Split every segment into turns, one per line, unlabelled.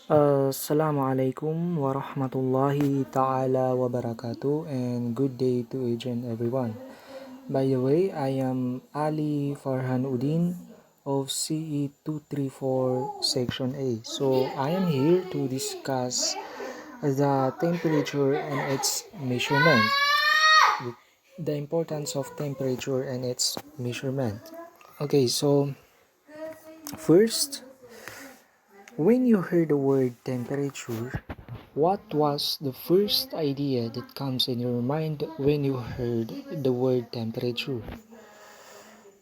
Assalamualaikum warahmatullahi ta'ala wabarakatuh, and good day to each and everyone. By the way, I am Ali Farhan Udin of CE 234 Section A. So I am here to discuss the temperature and its measurement. The importance of temperature and its measurement. Okay, so first, when you heard the word temperature, what was the first idea that comes in your mind when you heard the word temperature?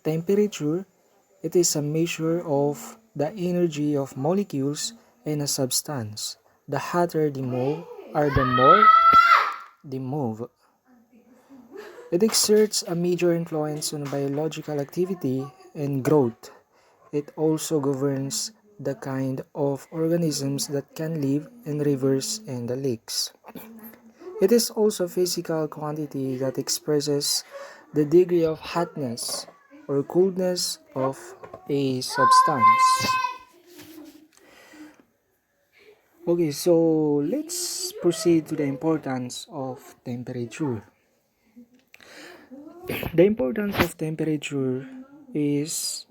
Temperature, it is a measure of the energy of molecules in a substance. The hotter they move, or the more they move. It exerts a major influence on biological activity and growth. It also governs the kind of organisms that can live in rivers and the lakes. It is also a physical quantity that expresses the degree of hotness or coldness of a substance. Okay, so let's proceed to the importance of temperature. The importance of temperature is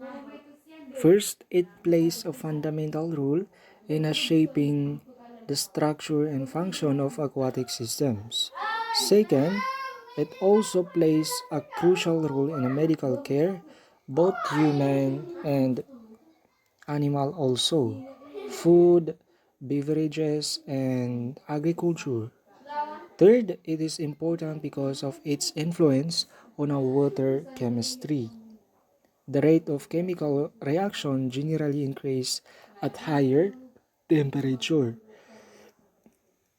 first, it plays a fundamental role in shaping the structure and function of aquatic systems. Second, it also plays a crucial role in medical care, both human and animal also, food, beverages, and agriculture. Third, it is important because of its influence on our water chemistry. The rate of chemical reaction generally increases at higher temperature.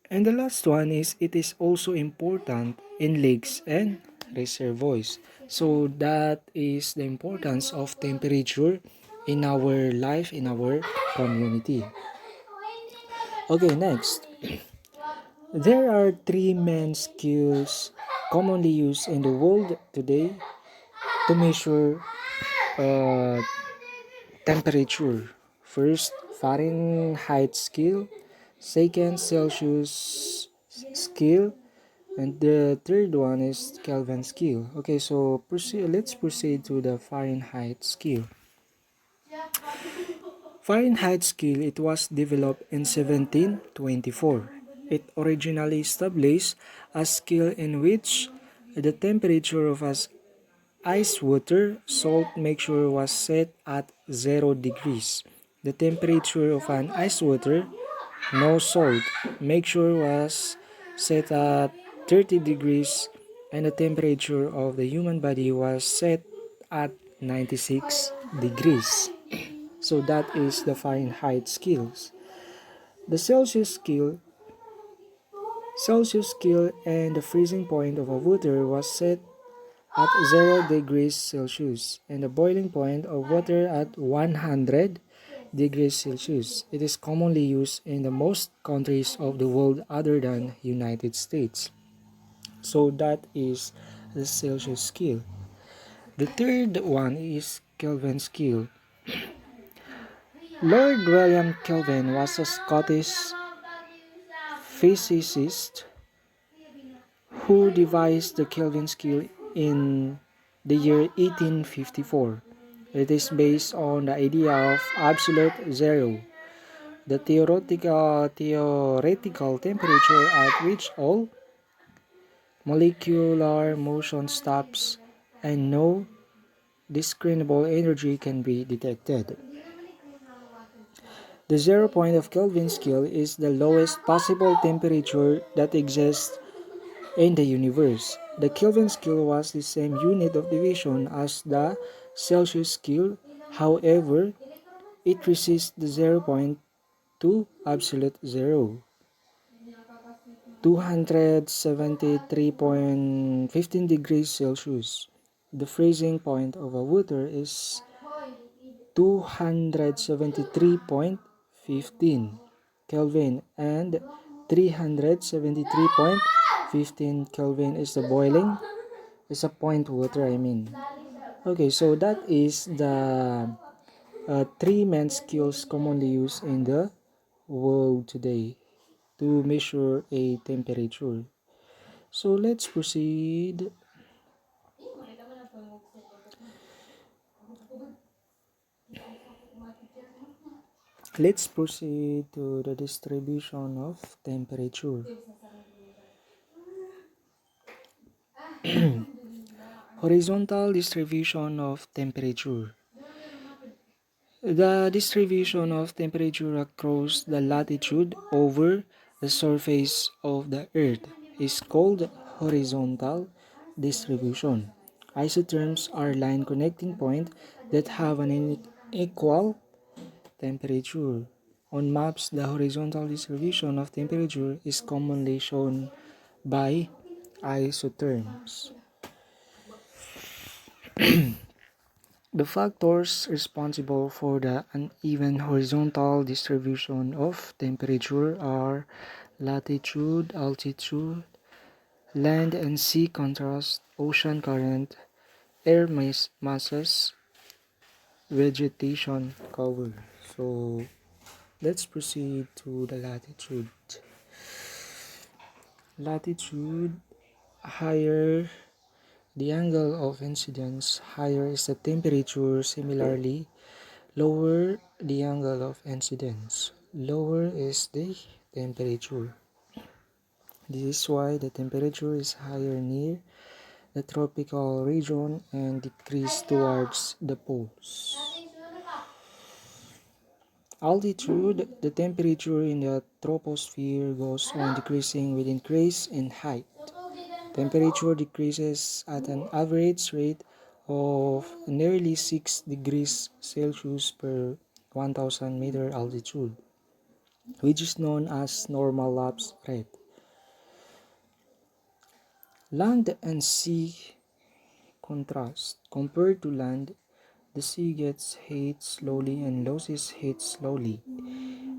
And the last one is it is also important in lakes and reservoirs. So that is the importance of temperature in our life, in our community. Okay, next. There are three main skills commonly used in the world today to measure uh, temperature. First, Fahrenheit scale. Second, Celsius scale. And the third one is Kelvin scale. Okay, so let's proceed to the Fahrenheit scale. Fahrenheit scale, it was developed in 1724. It originally established a scale in which the temperature of ice water salt mixture was set at 0 degrees. The temperature of an ice water no salt mixture was set at 30 degrees, and the temperature of the human body was set at 96 degrees. So that is the Fahrenheit scales. The Celsius scale and the freezing point of a water was set at 0 degrees Celsius and the boiling point of water at 100 degrees Celsius. It is commonly used in the most countries of the world other than United States. So that is the Celsius scale. The third one is Kelvin scale. Lord William Kelvin was a Scottish physicist who devised the Kelvin scale in the year 1854. It is based on the idea of absolute zero, the theoretical temperature at which all molecular motion stops and no discernible energy can be detected. The 0 point of Kelvin scale is the lowest possible temperature that exists in the universe. The Kelvin scale was the same unit of division as the Celsius scale. However, it resists the 0 point to absolute zero. 273.15 degrees Celsius. The freezing point of a water is 273.15 Kelvin, and 373.15 Kelvin is the boiling, is a point water, I mean. Okay, so that is the three main skills commonly used in the world today to measure a temperature. So let's proceed. Let's proceed to the distribution of temperature. Horizontal distribution of temperature. The distribution of temperature across the latitude over the surface of the Earth is called horizontal distribution. Isotherms are line connecting points that have an equal temperature. On maps, the horizontal distribution of temperature is commonly shown by isotherms. The factors responsible for the uneven horizontal distribution of temperature are latitude, altitude, land and sea contrast, ocean current, air masses, vegetation cover. So let's proceed to the latitude. Latitude, higher the angle of incidence, higher is the temperature. Similarly, lower the angle of incidence, lower is the temperature. This is why the temperature is higher near the tropical region and decrease towards the poles. Altitude, the temperature in the troposphere goes on decreasing with increase in height. Temperature decreases at an average rate of nearly 6 degrees Celsius per 1000 meter altitude, which is known as normal lapse rate. Land and sea contrast. Compared to land, the sea gets heat slowly and loses heat slowly,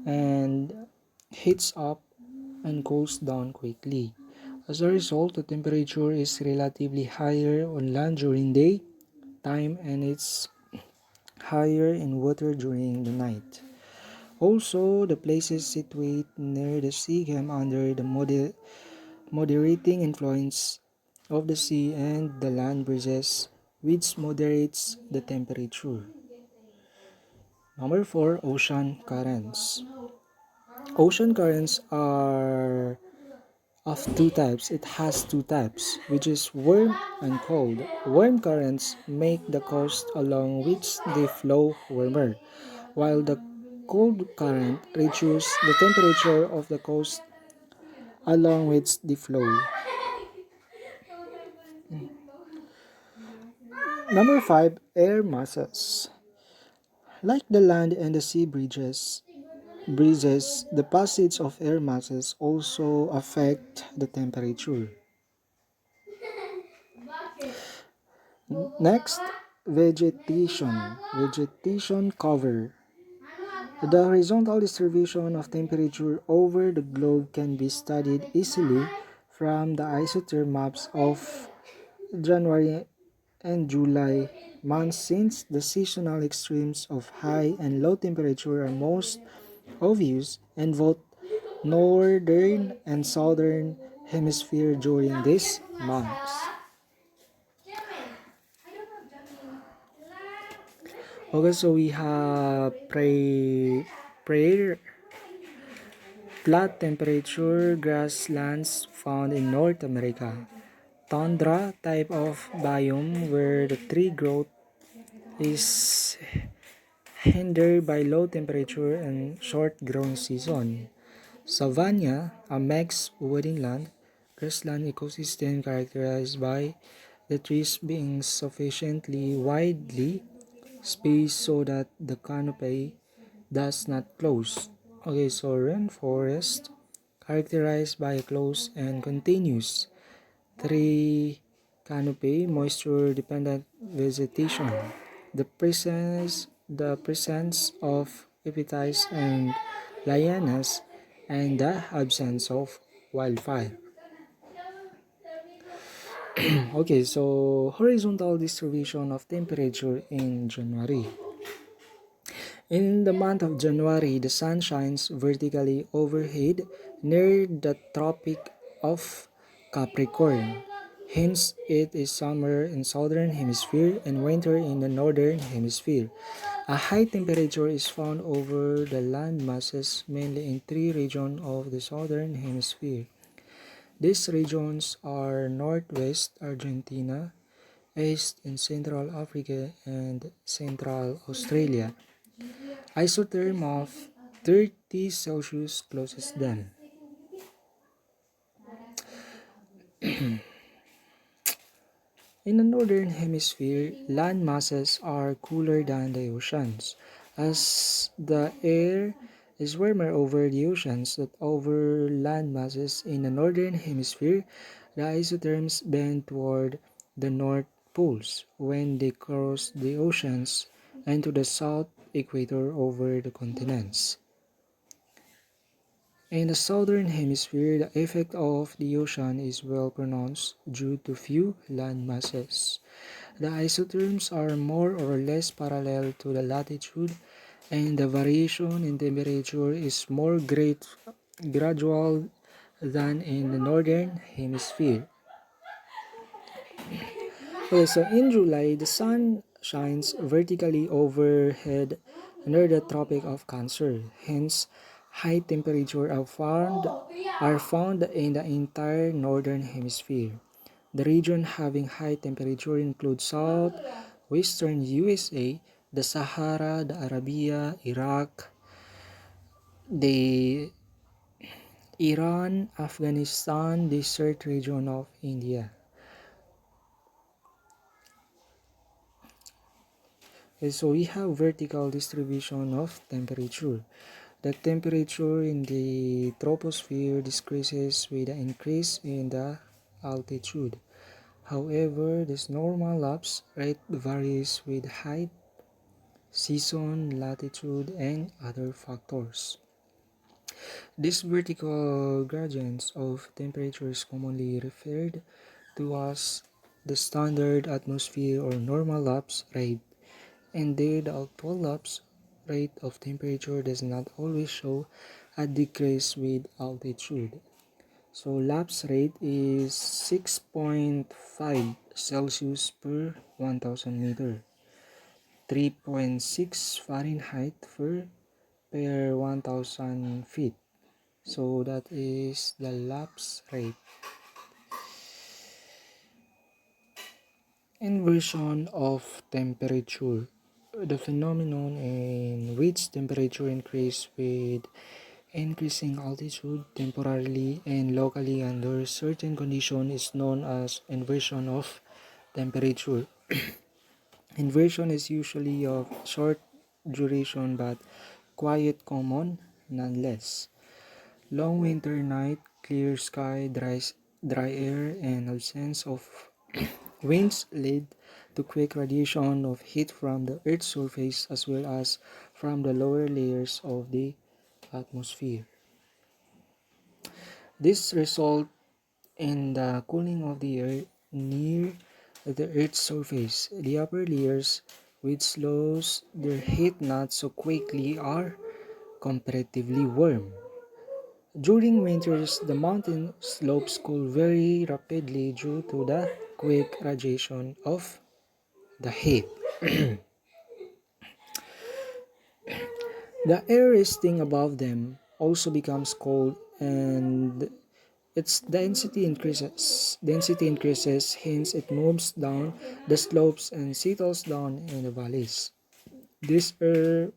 and heats up and cools down quickly. As a result, the temperature is relatively higher on land during daytime and it's higher in water during the night. Also, the places situated near the sea come under the moderating influence of the sea and the land breezes, which moderates the temperature. Number 4, ocean currents. Ocean currents are of two types. It has two types, which is warm and cold. Warm currents make the coast along which they flow warmer, while the cold current reduces the temperature of the coast along which they flow. Number 5, air masses. Like the land and the sea breezes, the passage of air masses also affect the temperature. Next, vegetation. Vegetation cover. The horizontal distribution of temperature over the globe can be studied easily from the isotherm maps of January and July months, since the seasonal extremes of high and low temperature are most obvious in both northern and southern hemisphere during these months. Okay, so we have prayer flat temperature grasslands found in North America. Tundra type of biome where the tree growth is hindered by low temperature and short growing season. Savanna, a mixed woodland grassland ecosystem characterized by the trees being sufficiently widely spaced so that the canopy does not close. Okay, so rainforest characterized by a close and continuous tree canopy, moisture dependent vegetation. The presence of epiphytes and lianas and the absence of wildfire. Okay, so horizontal distribution of temperature in January. In the month of January, the sun shines vertically overhead near the Tropic of Capricorn. Hence, it is summer in southern hemisphere and winter in the northern hemisphere. A high temperature is found over the land masses, mainly in three regions of the southern hemisphere. These regions are Northwest Argentina, East and Central Africa, and Central Australia. Isotherm of 30 Celsius closest them. In the northern hemisphere, land masses are cooler than the oceans, as the air is warmer over the oceans than over land masses. In the northern hemisphere, the isotherms bend toward the north poles when they cross the oceans and to the south equator over the continents. In the southern hemisphere, the effect of the ocean is well pronounced due to few land masses. The isotherms are more or less parallel to the latitude, and the variation in temperature is more gradual than in the northern hemisphere. Okay, so in July, the sun shines vertically overhead near the Tropic of Cancer. Hence, high temperatures are found in the entire northern hemisphere. The region having high temperature include southwestern USA, the Sahara, the Arabia, Iraq, the Iran, Afghanistan, desert region of India. Okay, so we have vertical distribution of temperature. The temperature in the troposphere decreases with the increase in the altitude. However, this normal lapse rate varies with height, season, latitude, and other factors. These vertical gradients of temperature is commonly referred to as the standard atmosphere or normal lapse rate. Indeed, the actual lapse rate of temperature does not always show a decrease with altitude. So lapse rate is 6.5 Celsius per 1000 meter, 3.6 Fahrenheit per 1000 feet. So that is the lapse rate. Inversion of temperature. The phenomenon in which temperature increase with increasing altitude temporarily and locally under certain conditions is known as inversion of temperature. Inversion is usually of short duration but quite common nonetheless. Long winter night, clear sky, dry air, and absence of winds lead to quick radiation of heat from the Earth's surface as well as from the lower layers of the atmosphere. This results in the cooling of the air near the Earth's surface. The upper layers, which slows their heat not so quickly, are comparatively warm. During winters, the mountain slopes cool very rapidly due to the quick radiation of the heat. The air resting above them also becomes cold and its density increases, hence it moves down the slopes and settles down in the valleys. This air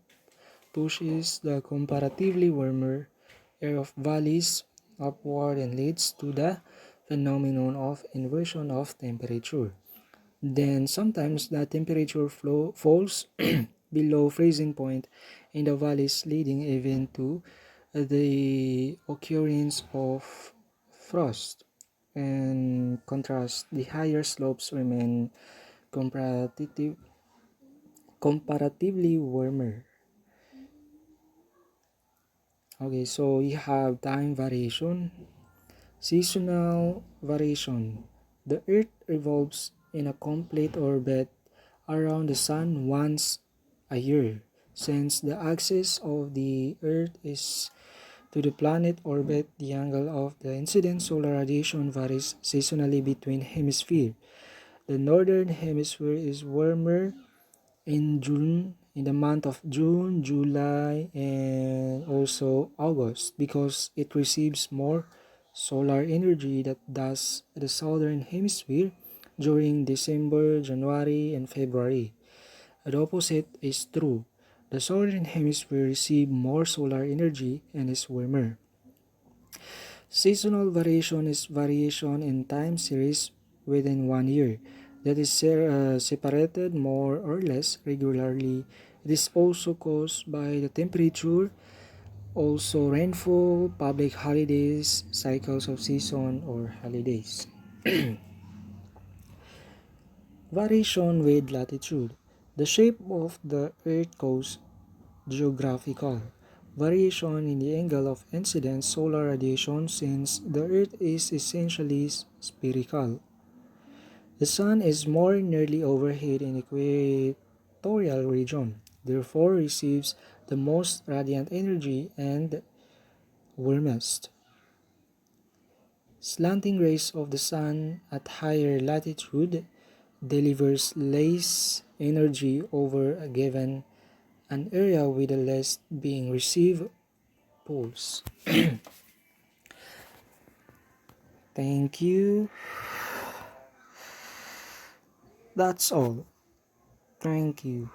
pushes the comparatively warmer air of valleys upward and leads to the phenomenon of inversion of temperature. Then sometimes the temperature falls below freezing point in the valleys, leading even to the occurrence of frost. In contrast, the higher slopes remain comparatively warmer. Okay, so we have time variation, seasonal variation. The Earth revolves in a complete orbit around the Sun once a year. Since the axis of the Earth is to the planet orbit, the angle of the incident solar radiation varies seasonally between hemispheres. The northern hemisphere is warmer in the month of June, July, and also August because it receives more solar energy that does the southern hemisphere during December, January, and February. The opposite is true. The southern hemisphere receives more solar energy and is warmer. Seasonal variation is variation in time series within 1 year that is separated more or less regularly. It is also caused by the temperature, also rainfall, public holidays, cycles of season or holidays. Variation with latitude. The shape of the Earth causes geographical variation in the angle of incident solar radiation since the Earth is essentially spherical. The Sun is more nearly overhead in equatorial region, therefore receives the most radiant energy and warmest. Slanting rays of the Sun at higher latitude delivers less energy over a given an area with the less being received poles. Thank you. That's all. Thank you.